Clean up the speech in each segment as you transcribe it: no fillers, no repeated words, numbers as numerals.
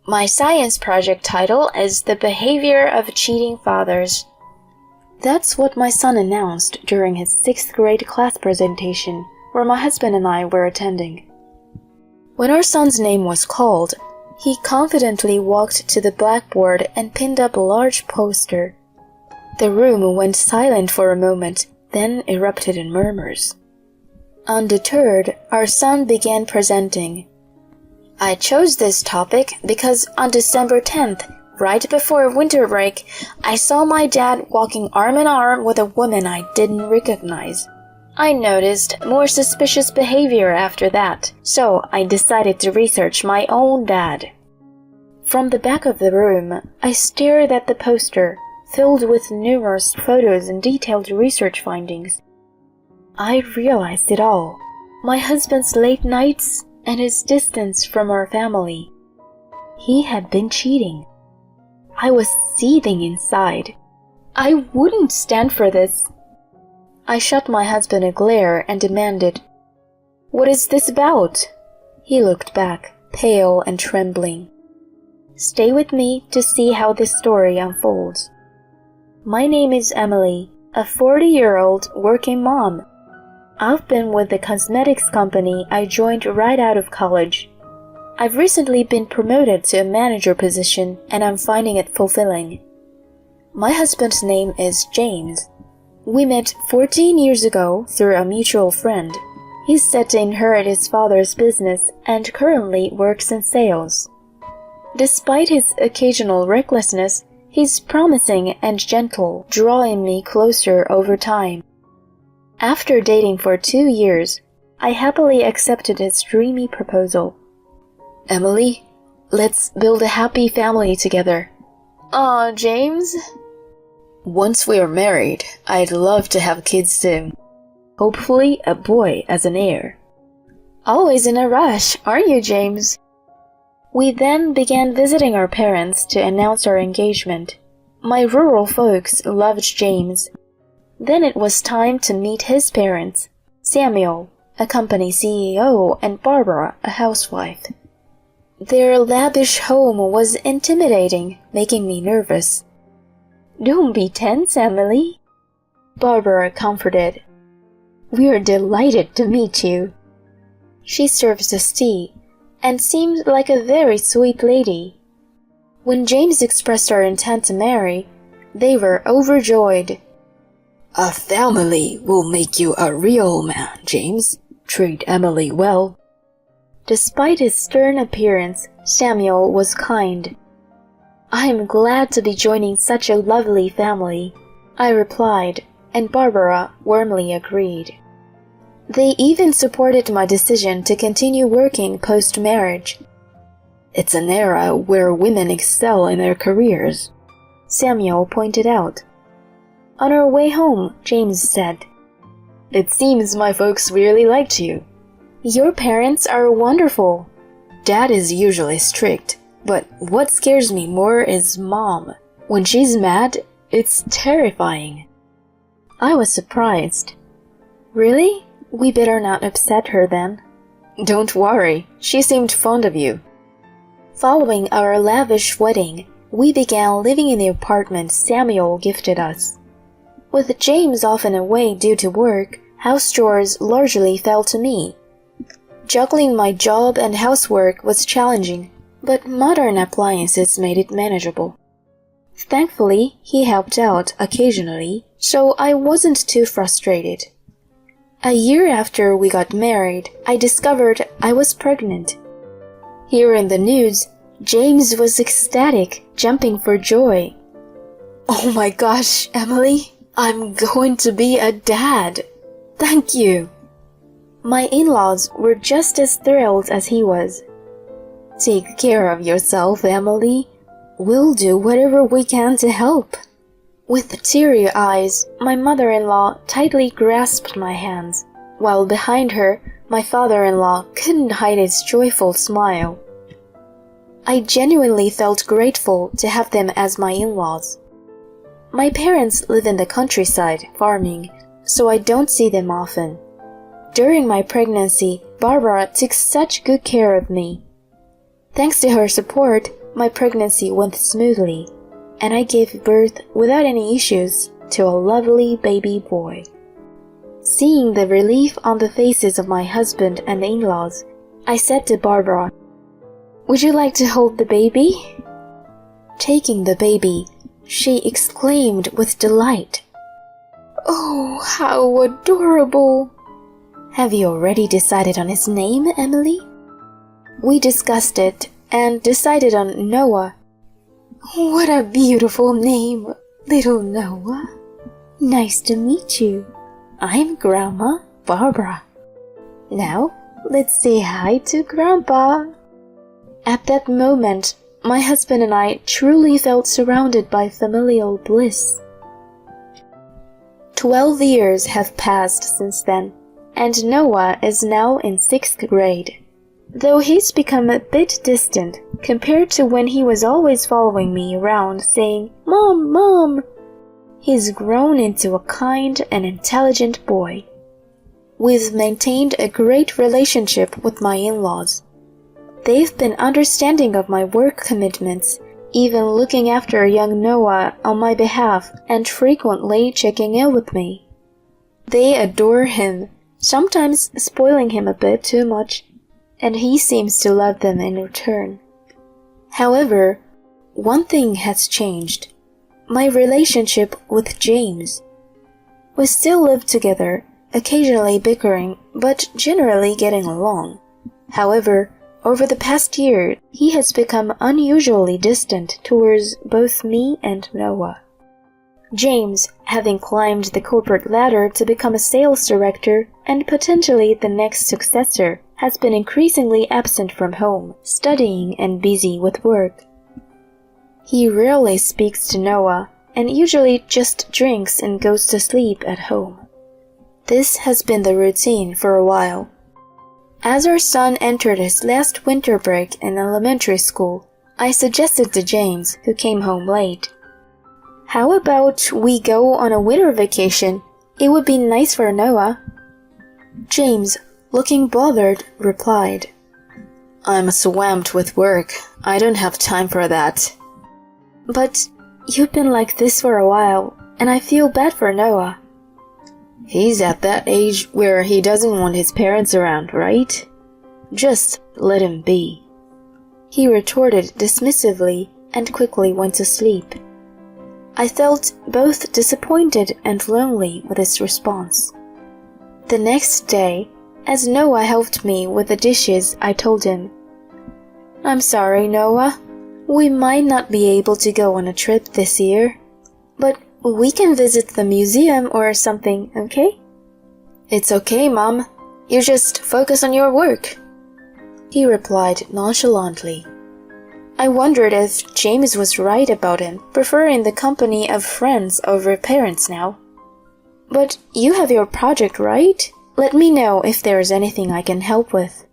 My science project title is The Behavior of Cheating Fathers. That's what my son announced during his 6th grade class presentation, where my husband and I were attending. When our son's name was called, he confidently walked to the blackboard and pinned up a large poster. The room went silent for a moment, then erupted in murmurs. Undeterred, our son began presenting. I chose this topic because on December 10th, right before winter break, I saw my dad walking arm in arm with a woman I didn't recognize. I noticed more suspicious behavior after that, so I decided to research my own dad. From the back of the room, I stared at the poster, filled with numerous photos and detailed research findings. I realized it all, my husband's late nights and his distance from our family. He had been cheating. I was seething inside. I wouldn't stand for this. I shot my husband a glare and demanded, "What is this about?" He looked back, pale and trembling. Stay with me to see how this story unfolds. My name is Emily, a 40-year-old working mom. I've been with the cosmetics company I joined right out of college. I've recently been promoted to a manager position and I'm finding it fulfilling. My husband's name is James. We met 14 years ago through a mutual friend. He's set to inherit his father's business and currently works in sales. Despite his occasional recklessness, he's promising and gentle, drawing me closer over time. After dating for 2 years, I happily accepted his dreamy proposal. Emily, let's build a happy family together. Aw, James. Once we are married, I'd love to have kids soon. Hopefully a boy as an heir. Always in a rush, aren't you, James? We then began visiting our parents to announce our engagement. My rural folks loved James. Then it was time to meet his parents, Samuel, a company CEO, and Barbara, a housewife. Their lavish home was intimidating, making me nervous. Don't be tense, Emily, Barbara comforted. We're delighted to meet you. She serves us tea and seemed like a very sweet lady. When James expressed our intent to marry, they were overjoyed. A family will make you a real man, James. Treat Emily well. Despite his stern appearance, Samuel was kind. I am glad to be joining such a lovely family, I replied, and Barbara warmly agreed. They even supported my decision to continue working post-marriage. It's an era where women excel in their careers, Samuel pointed out. On our way home, James said, It seems my folks really liked you. Your parents are wonderful. Dad is usually strict, but what scares me more is Mom. When she's mad, it's terrifying. I was surprised. Really? We better not upset her then. Don't worry, she seemed fond of you. Following our lavish wedding, we began living in the apartment Samuel gifted us. With James often away due to work, house chores largely fell to me. Juggling my job and housework was challenging, but modern appliances made it manageable. Thankfully, he helped out occasionally, so I wasn't too frustrated. A year after we got married, I discovered I was pregnant. Hearing the news, James was ecstatic, jumping for joy. Oh my gosh, Emily, I'm going to be a dad. Thank you. My in-laws were just as thrilled as he was. Take care of yourself, Emily. We'll do whatever we can to help. With teary eyes, my mother-in-law tightly grasped my hands, while behind her, my father-in-law couldn't hide his joyful smile. I genuinely felt grateful to have them as my in-laws. My parents live in the countryside, farming, so I don't see them often. During my pregnancy, Barbara took such good care of me. Thanks to her support, my pregnancy went smoothly, and I gave birth without any issues to a lovely baby boy. Seeing the relief on the faces of my husband and the in-laws, I said to Barbara, "Would you like to hold the baby?" Taking the baby, she exclaimed with delight, "Oh, how adorable! Have you already decided on his name, Emily?" We discussed it and decided on Noah. "What a beautiful name, little Noah. Nice to meet you. I'm Grandma Barbara. Now, let's say hi to Grandpa." At that moment, my husband and I truly felt surrounded by familial bliss. 12 years have passed since then, and Noah is now in 6th grade. Though he's become a bit distant compared to when he was always following me around saying, "Mom, Mom," he's grown into a kind and intelligent boy. We've maintained a great relationship with my in-laws. They've been understanding of my work commitments, even looking after young Noah on my behalf and frequently checking in with me. They adore him, sometimes spoiling him a bit too much, and he seems to love them in return. However, one thing has changed: my relationship with James. We still live together, occasionally bickering, but generally getting along. However, over the past year, he has become unusually distant towards both me and Noah. James, having climbed the corporate ladder to become a sales director and potentially the next successor, has been increasingly absent from home, studying and busy with work. He rarely speaks to Noah and usually just drinks and goes to sleep at home. This has been the routine for a while. As our son entered his last winter break in elementary school, I suggested to James, who came home late, "How about we go on a winter vacation? It would be nice for Noah." James, looking bothered, replied, "I'm swamped with work. I don't have time for that." "But you've been like this for a while, and I feel bad for Noah." "He's at that age where he doesn't want his parents around, right? Just let him be," he retorted dismissively and quickly went to sleep. I felt both disappointed and lonely with his response. The next day, as Noah helped me with the dishes, I told him, "I'm sorry, Noah. We might not be able to go on a trip this year, but we can visit the museum or something, okay?" "It's okay, Mom. You just focus on your work," he replied nonchalantly. I wondered if James was right about him preferring the company of friends over parents now. "But you have your project, right? Let me know if there is anything I can help with."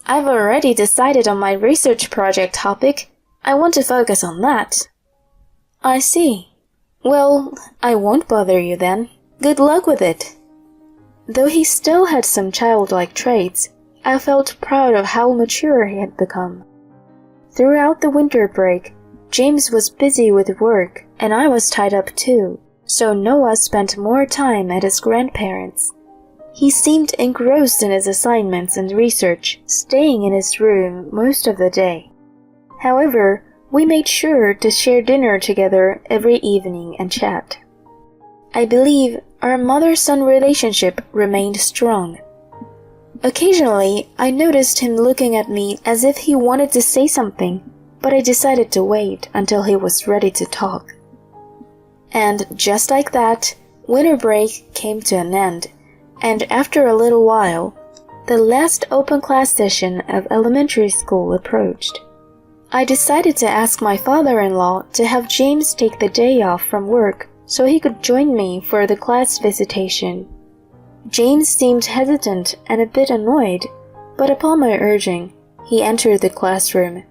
"I've already decided on my research project topic. I want to focus on that." "I see. Well, I won't bother you then. Good luck with it." Though he still had some childlike traits, I felt proud of how mature he had become. Throughout the winter break, James was busy with work and I was tied up too, so Noah spent more time at his grandparents'. He seemed engrossed in his assignments and research, staying in his room most of the day. However, we made sure to share dinner together every evening and chat. I believe our mother-son relationship remained strong. Occasionally, I noticed him looking at me as if he wanted to say something, but I decided to wait until he was ready to talk. And just like that, winter break came to an end, and after a little while, the last open class session of elementary school approached. I decided to ask my father-in-law to have James take the day off from work so he could join me for the class visitation. James seemed hesitant and a bit annoyed, but upon my urging, he entered the classroom.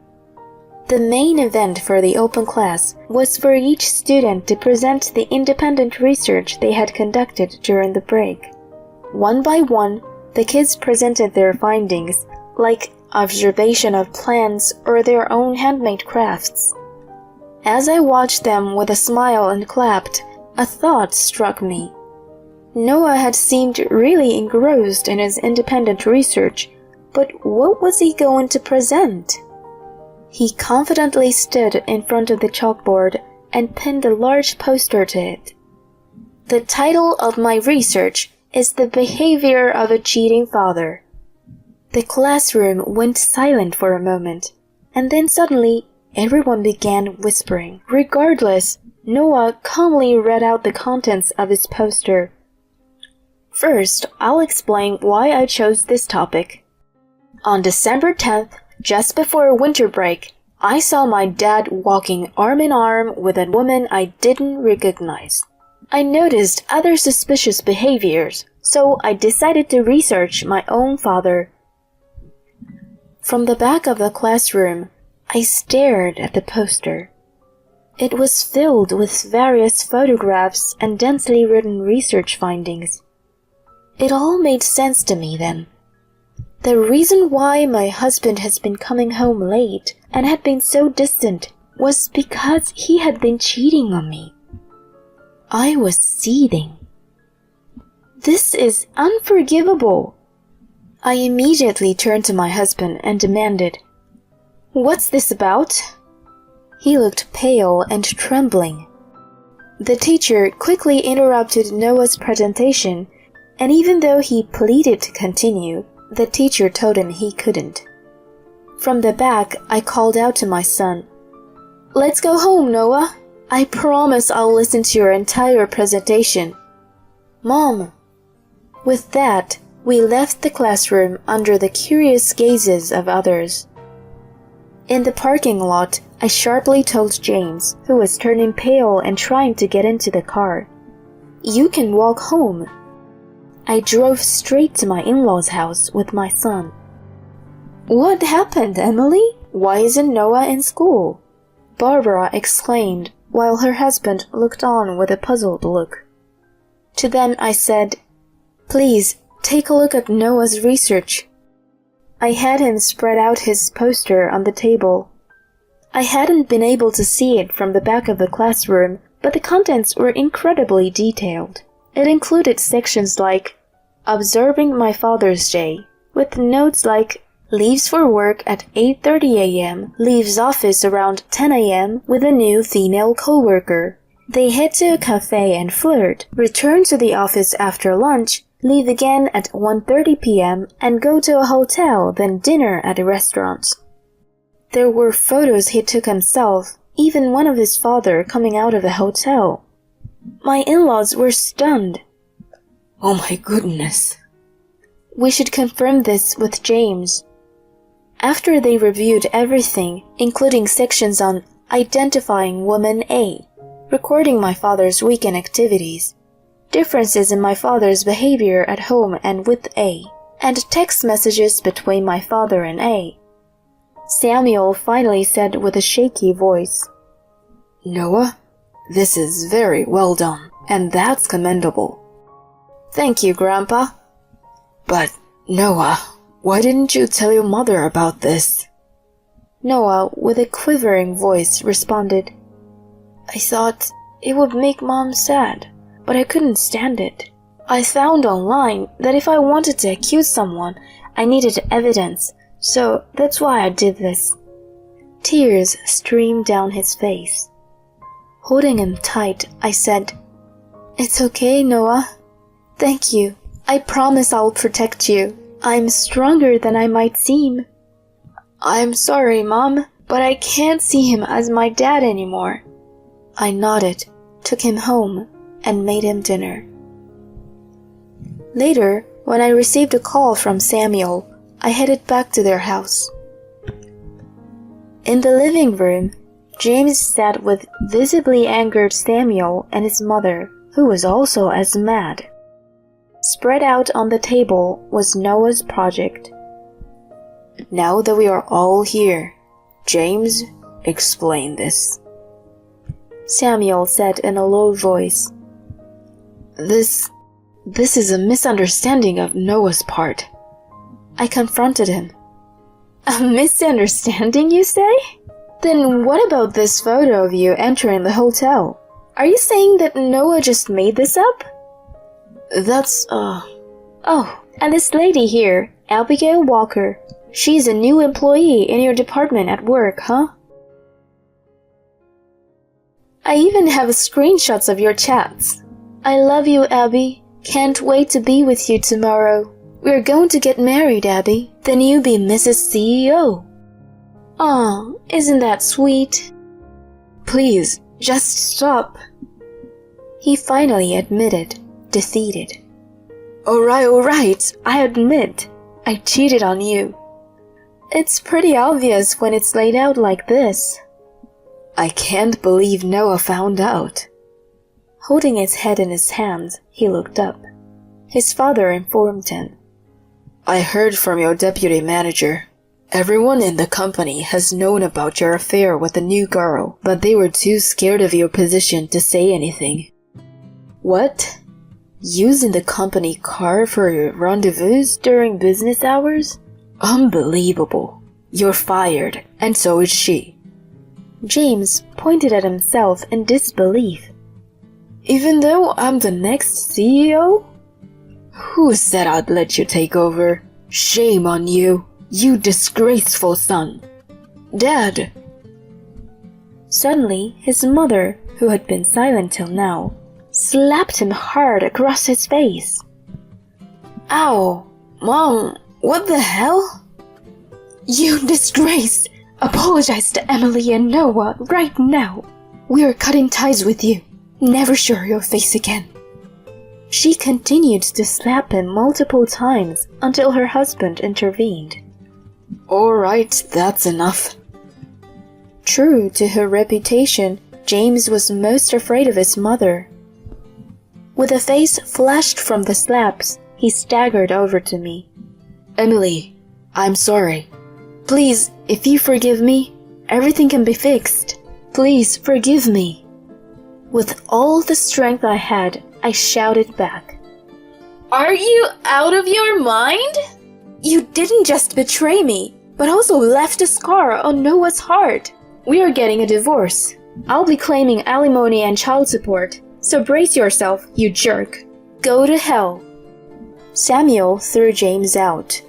The main event for the open class was for each student to present the independent research they had conducted during the break. One by one, the kids presented their findings, like observation of plants, or their own handmade crafts. As I watched them with a smile and clapped, a thought struck me. Noah had seemed really engrossed in his independent research, but what was he going to present? He confidently stood in front of the chalkboard and pinned a large poster to it. The title of my research is The Behavior of a Cheating Father. The classroom went silent for a moment, and then suddenly everyone began whispering. Regardless, Noah calmly read out the contents of his poster. First, I'll explain why I chose this topic. On December 10th, just before winter break, I saw my dad walking arm in arm with a woman I didn't recognize. I noticed other suspicious behaviors, so I decided to research my own father. From the back of the classroom, I stared at the poster. It was filled with various photographs and densely written research findings. It all made sense to me then. The reason why my husband has been coming home late and had been so distant was because he had been cheating on me. I was seething. This is unforgivable. I immediately turned to my husband and demanded, "What's this about?" He looked pale and trembling. The teacher quickly interrupted Noah's presentation, and even though he pleaded to continue, the teacher told him he couldn't. From the back, I called out to my son, "Let's go home, Noah. I promise I'll listen to your entire presentation." "Mom." With that, we left the classroom under the curious gazes of others. In the parking lot, I sharply told James, who was turning pale and trying to get into the car, "You can walk home." I drove straight to my in-laws' house with my son. "What happened, Emily? Why isn't Noah in school?" Barbara exclaimed, while her husband looked on with a puzzled look. To them I said, "Please, take a look at Noah's research." I had him spread out his poster on the table. I hadn't been able to see it from the back of the classroom, but the contents were incredibly detailed. It included sections like Observing My Father's Day, with notes like leaves for work at 8:30 a.m., leaves office around 10 a.m. with a new female coworker. They head to a cafe and flirt, return to the office after lunch, leave again at 1:30 p.m. and go to a hotel, then dinner at a restaurant. There were photos he took himself, even one of his father coming out of a hotel. My in-laws were stunned. "Oh my goodness." We should confirm this with James. After they reviewed everything, including sections on identifying woman A, recording my father's weekend activities, differences in my father's behavior at home and with A, and text messages between my father and A, Samuel finally said with a shaky voice, "Noah, this is very well done, and that's commendable." "Thank you, Grandpa." "But, Noah, why didn't you tell your mother about this?" Noah, with a quivering voice, responded, "I thought it would make Mom sad, but I couldn't stand it. I found online that if I wanted to accuse someone, I needed evidence, so that's why I did this." Tears streamed down his face. Holding him tight, I said, "It's okay, Noah. Thank you. I promise I'll protect you. I'm stronger than I might seem." "I'm sorry, Mom, but I can't see him as my dad anymore." I nodded, took him home, and made him dinner. Later, when I received a call from Samuel, I headed back to their house. In the living room, James sat with visibly angered Samuel and his mother, who was also as mad. Spread out on the table was Noah's project. "Now that we are all here, James, explain this," Samuel said in a low voice. This is a misunderstanding of Noah's part." I confronted him. A misunderstanding, you say? Then what about this photo of you entering the hotel? Are you saying that Noah just made this up? Oh, and this lady here, Abigail Walker. She's a new employee in your department at work, huh? I even have screenshots of your chats. I love you, Abby. Can't wait to be with you tomorrow. We're going to get married, Abby. Then you be Mrs. CEO. Aw, isn't that sweet? Please, just stop. He finally admitted, defeated. Alright, I admit. I cheated on you. It's pretty obvious when it's laid out like this. I can't believe Noah found out. Holding his head in his hands, he looked up. His father informed him. I heard from your deputy manager. Everyone in the company has known about your affair with the new girl, but they were too scared of your position to say anything. What? Using the company car for your rendezvous during business hours? Unbelievable. You're fired, and so is she. James pointed at himself in disbelief. Even though I'm the next CEO? Who said I'd let you take over? Shame on you, you disgraceful son. Dad! Suddenly, his mother, who had been silent till now, slapped him hard across his face. Ow! Mom, what the hell? You disgrace! Apologize to Emily and Noah right now. We are cutting ties with you. Never show your face again. She continued to slap him multiple times until her husband intervened. Alright, that's enough. True to her reputation, James was most afraid of his mother. With a face flushed from the slaps, he staggered over to me. Emily, I'm sorry. Please, if you forgive me, everything can be fixed. Please forgive me. With all the strength I had, I shouted back. Are you out of your mind? You didn't just betray me, but also left a scar on Noah's heart. We are getting a divorce. I'll be claiming alimony and child support, so brace yourself, you jerk. Go to hell. Samuel threw James out.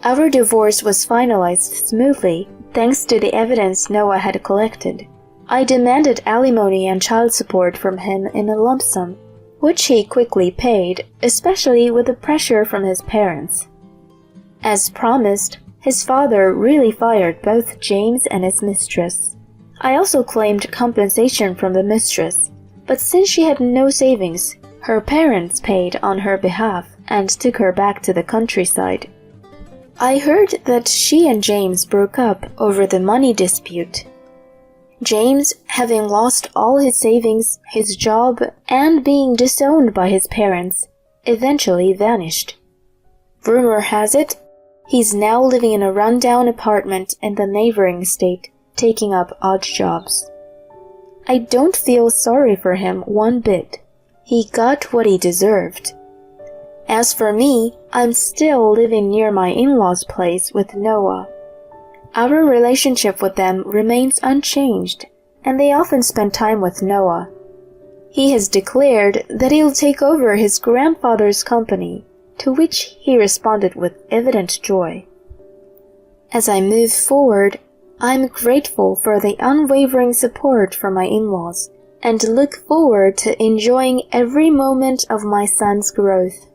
Our divorce was finalized smoothly thanks to the evidence Noah had collected. I demanded alimony and child support from him in a lump sum, which he quickly paid, especially with the pressure from his parents. As promised, his father really fired both James and his mistress. I also claimed compensation from the mistress, but since she had no savings, her parents paid on her behalf and took her back to the countryside. I heard that she and James broke up over the money dispute. James, having lost all his savings, his job, and being disowned by his parents, eventually vanished. Rumor has it, he's now living in a rundown apartment in the neighboring state, taking up odd jobs. I don't feel sorry for him one bit. He got what he deserved. As for me, I'm still living near my in-laws' place with Noah. Our relationship with them remains unchanged, and they often spend time with Noah. He has declared that he'll take over his grandfather's company, to which he responded with evident joy. As I move forward, I'm grateful for the unwavering support from my in-laws, and look forward to enjoying every moment of my son's growth.